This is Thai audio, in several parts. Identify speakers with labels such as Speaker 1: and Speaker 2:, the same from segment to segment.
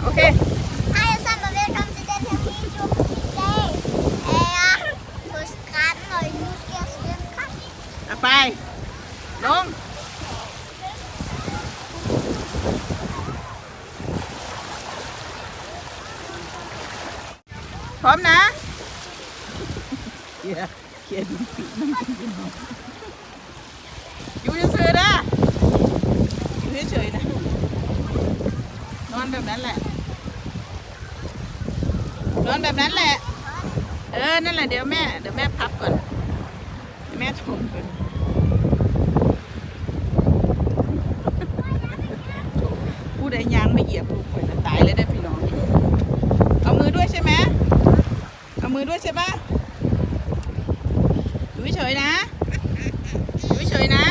Speaker 1: โอเค
Speaker 2: Allesammans, välkommen till den här videon. Det är på stranden och nu ska jag svimma.
Speaker 1: เอาไปลงพร้อมนะเขียนอยู่เฉยๆนะอยู่เฉยๆนะนอนแบบนั้นแหละนอนแบบนั้นแหละนั่นแหละเดี๋ยวแม่พับก่อนแม่ชมก่อนผู้ใดยางไม่เหยียบลูกไปนะตายเลยได้พี่น้องเอามือด้วยใช่ไหมเอามือด้วยใช่ปะอยู่เฉยนะอยู่เฉยนะ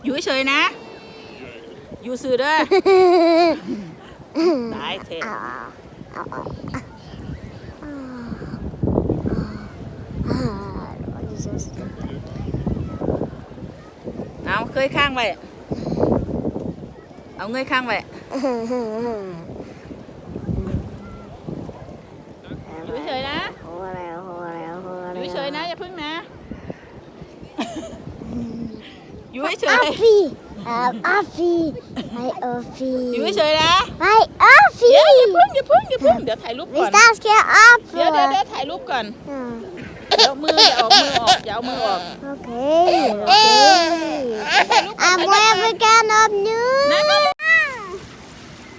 Speaker 1: อยู่เฉยนะอยู่ซื่อเด้อตายเถอะเอาเคยข้างไปเอาเงยข้างไปอยู่เฉยนะอยู่เฉยนะอย่าพึ่งนะอยู่เฉยอยู่เฉยนะอย่าพึ่งเดี๋ยวถ่ายรูปก่อนเดี๋ยวถ่ายรูปก่อนเดี๋ยวมืออย่าเอามือออก
Speaker 2: I'm never gonna up new.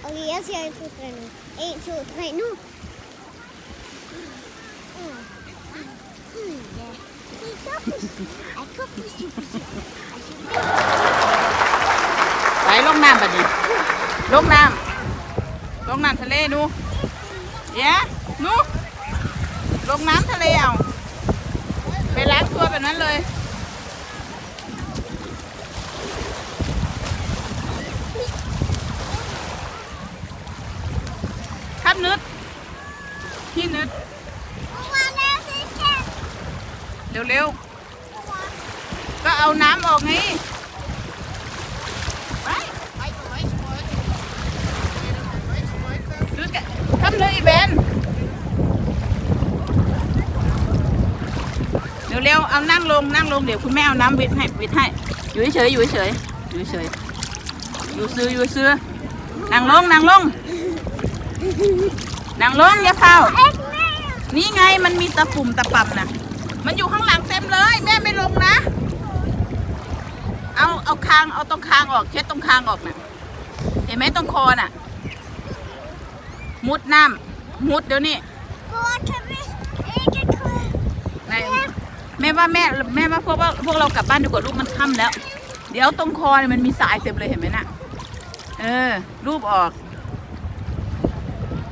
Speaker 2: Okay, jag ser 1, 2, 3 nu. 1, 2, 3 nu.
Speaker 1: ไปลงน้ำแบบนี้ลงน้ำทะเลนูนูลงน้ำทะเลเอาไปล้างตัวแบบนั้นเลยครับนึดพี่นึดเร็วๆก็เอาน้ำออกไงดูกันทำเลยอีเบนเร็วๆเอานั่งลงเดี๋ยวคุณแม่เอาน้ำวิดให้อยู่เฉยอยู่ซื้อนั่งลงอย่าเฝ้านี่ไงมันมีตะปุ่มตะปั่มนะมันอยู่ข้างหลังเต็มเลยแม่ไม่ลงนะเอาตรงคางออกเช็ดตรงคางออกนะเห็นไหมตรงคอน่ะมุดน้ำมุดเดี๋ยวนี้แม่ว่าพวกเรากลับบ้านดีกว่าลูกมันค่ำแล้วเดี๋ยวตรงคอมันมีสายเต็มเลยเห็นไหมน่ะรูปออก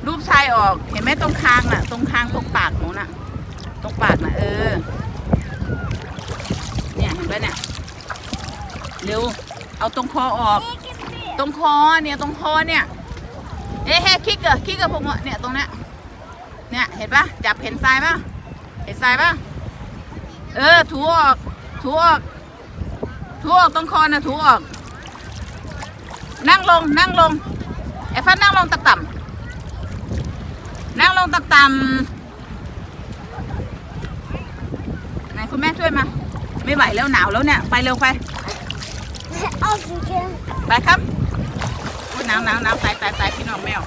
Speaker 1: รูปชายออกเห็นไหมตรงคางน่ะตรงคางตรงปากหนูน่ะตรงปากน่ะเนี่ยเห็นไหมเนี่ยเร็วเอาตรงคอออกตรงคอเนี่ยคิกกับพวกเนี่ยตรงเนี้ยเนี่ยเห็นปะจับเห็นทรายปะถูออกตรงคอน่ะถูออกนั่งลงไอ้ฟ้านั่งลงต่ำไหนคุณแม่ช่วยมาไม่ไหวแล้วหนาวแล้วเนี่ยไปเร็วไปครับหนาวตายพี่น้องแมว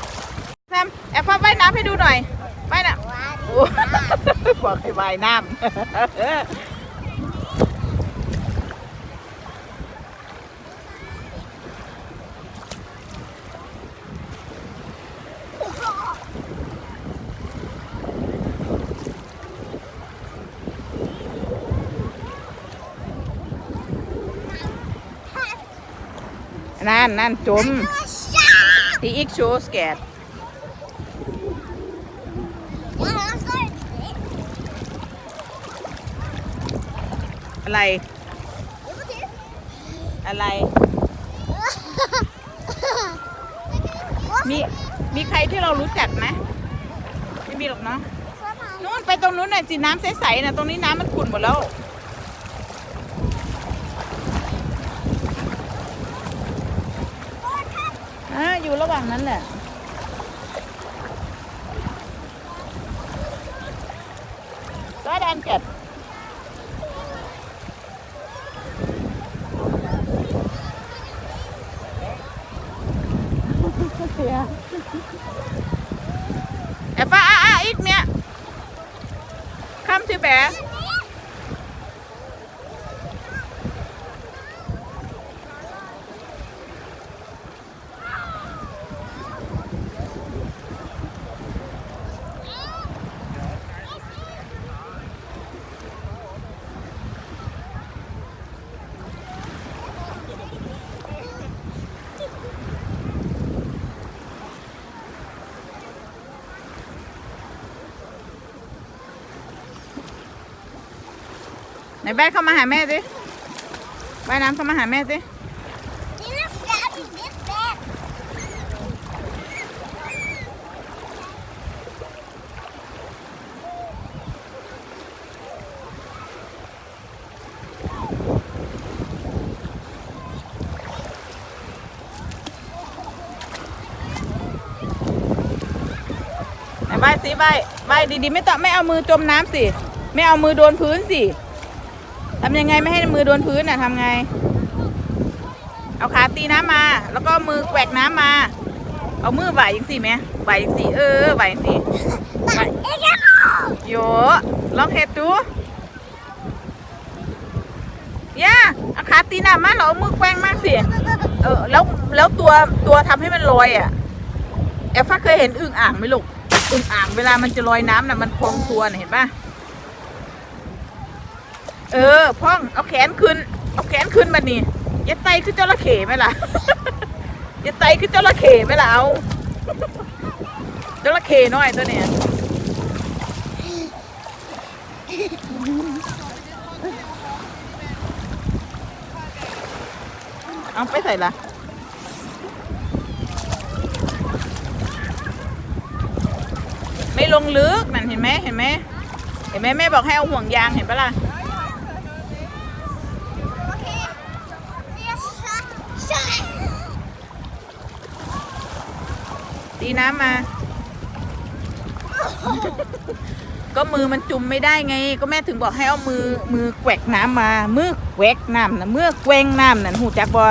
Speaker 1: แซมแอบฟ้าว่ายน้ำให้ดูหน่อยว่ายน้ำบอกให้ว่ายน้ำนั่นจมที่อีกโชว์สแกตอะไรมีใครที่เรารู้จักไหมไม่มีหรอกเนาะนู่นไปตรงนู้นน่ะสิน้ำใสๆน่ะตรงนี้น้ำมันขุ่นหมดแล้วอยู่ อยู่ระหว่างนั้นแหละก็ดันเก็บเอฟ้าอีกเนี่ยคำชื่อแบะไหนแบกเข้ามาหาแม่สิว่ายน้ำเข้ามาหาแม่สิไหนว่ายสิว่ายดีๆไม่เอามือจมน้ำสิไม่เอามือโดนพื้นสิทำยังไงไม่ให้มือโดนพื้นน่ะทำไงเอาขาตีน้ำมาแล้วก็มือแกวกน้ำมาเอามือไหวยังสิไหมไหวยังสิไหวยังสิโยลองเห็ดดูย่าเอาขาตีน้ำมาแล้วเอามือแกว่งมากสิแล้วตัวทำให้มันลอยอ่ะแอฟฟ้าเคยเห็นอึ่งอ่างไหมลูกอึ่งอ่างเวลามันจะลอยน้ำน่ะมันพองตัวเห็นป่ะพ่องเอาแขนขึ้นมานี่ยัดไตขึ้นจระเข้ไหมล่ะยัดไตขึ้นจระเข้ไหมล่ะเอาจระเข้น้อยตัวเนี้ยเอาไปใส่ละไม่ลงลึกนั่นเห็นไหมแม่บอกให้เอาห่วงยางเห็นปะล่ะตีน้ำมาก็มือมันจุ่มไม่ได้ไงก็แม่ถึงบอกให้เอามือแกวกน้ำมามือแกวกน้ำนะมือแกว่งน้ำนั่นหูจักบ่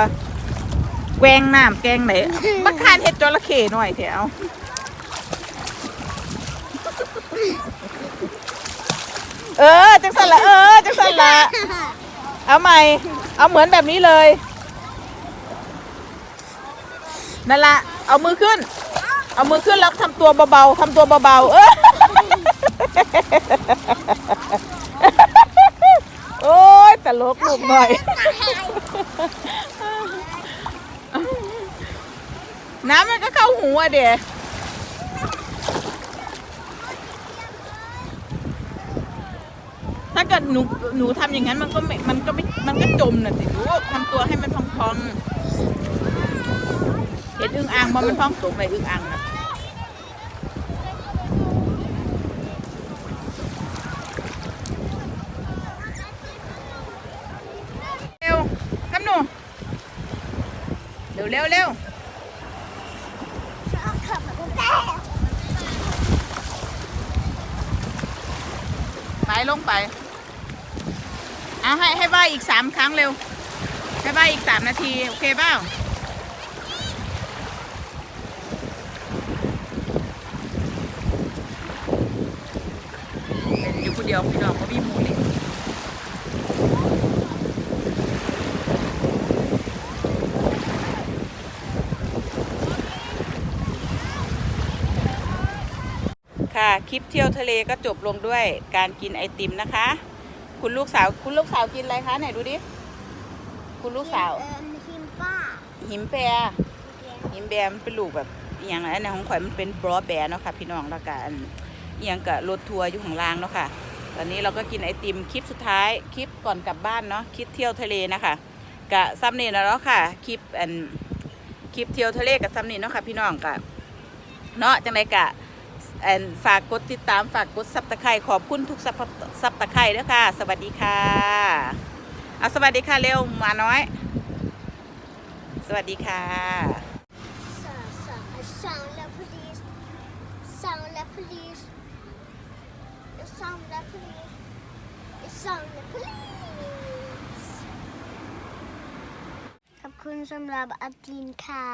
Speaker 1: แกว่งน้ำแกงไหนมาคานเห็ดจระเข้หน่อยเถอะจังสันละจังสันละเอาใหม่เอาเหมือนแบบนี้เลยนั่นละเอามือขึ้นแล้วทำตัวเบาโอ้ยตลกลูกหน่อยน้ำมันก็เข้าหูอ่ะเดี๋ยถ้าเกิดหนูทำอย่างนั้นมันก็จมน่ะสิลูกทำตัวให้มันพองเห็นอึ่งอ่างมันพองสูงไปอึ่งอ่างนะเร็วครับหนูเร็วไปลงไปเอาให้ว่ายอีก3 ครั้งเร็วให้ว่ายอีก3 นาทีโอเคเปล่าอยู่คนเดียวพี่น้องก็มีหมูเลยค่ะคลิปเที่ยวทะเลก็จบลงด้วยการกินไอติมนะคะคุณลูกสาวกินอะไรคะไหนดูดิคุณลูกสาวหิมแปรมันเป็นลูกแบบอย่างไรในของข่อยมันเป็นบรอแบร์เนาะค่ะพี่น้องแล้วกันอย่างกับรถทัวร์อยู่ของล่างเนาะค่ะตอนนี้เราก็กินไอติมคลิปสุดท้ายคลิปก่อนกลับบ้านเนาะคลิปเที่ยวทะเลนะคะกะซัมเน่แล้วค่ะคลิปเที่ยวทะเลกับซัมเน่เนาะค่ะพี่น้องกะเนาะจังไรกะฝากกดติดตามฝากกดซับตะไคร่ขอบคุณทุกซับตะไคร่ด้วยค่ะสวัสดีค่ะเอาสวัสดีค่ะเร็วมาน้อยสวัสดีค่ะ
Speaker 2: Samla polis. Samla polis. Samla polis. Samla polis. ขอบคุณสำหรับอาทิตย์ค่ะ